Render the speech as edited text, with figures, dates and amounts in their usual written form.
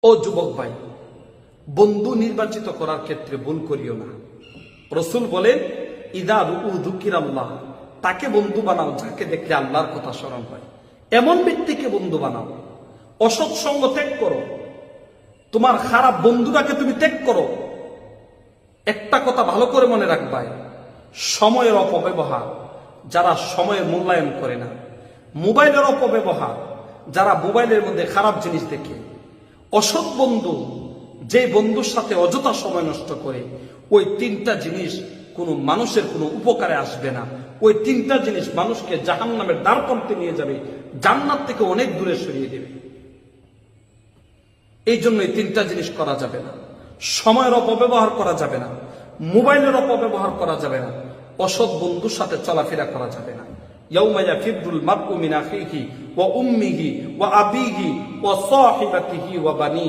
ও যুবক ভাই, বন্ধু নির্বাচিত করার ক্ষেত্রে ভুল করিও না। রাসূল বলেন, ইদা রুউ যুকিরাল্লাহ, তাকে বন্ধু বানাও যাকে দেখলে আল্লাহর কথা স্মরণ হয়। এমন ব্যক্তিকে বন্ধু বানাও। অসৎ সঙ্গ ত্যাগ করো, তোমার খারাপ বন্ধুটাকে তুমি ত্যাগ করো। একটা কথা ভালো করে মনে রাখবাই, সময়ের অপব্যবহার, যারা সময়ের মূল্যায়ন করে না, মোবাইলের অপব্যবহার, যারা মোবাইলের মধ্যে খারাপ জিনিস দেখে, অসৎ বন্ধু, যে বন্ধুর সাথে অযথা সময় নষ্ট করে, ওই তিনটা জিনিস কোনো মানুষের কোনো উপকারে আসবে না। ওই তিনটা জিনিস মানুষকে জাহান্নামের দ্বারপ্রান্তে নিয়ে যাবে, জান্নাত থেকে অনেক দূরে সরিয়ে দেবে। এই জন্য এই তিনটা জিনিস করা যাবে না। সময়ের অপব্যবহার করা যাবে না, মোবাইলের অপব্যবহার করা যাবে না, অসৎ বন্ধুর সাথে চলাফেরা করা যাবে না। ইয়াউমা ইয়াফিরুল মারউ মিন আখিহি ওয়া উম্মিহি ওয়া আবিহি ওয়া সাহিবাতিহি ওয়া বানি।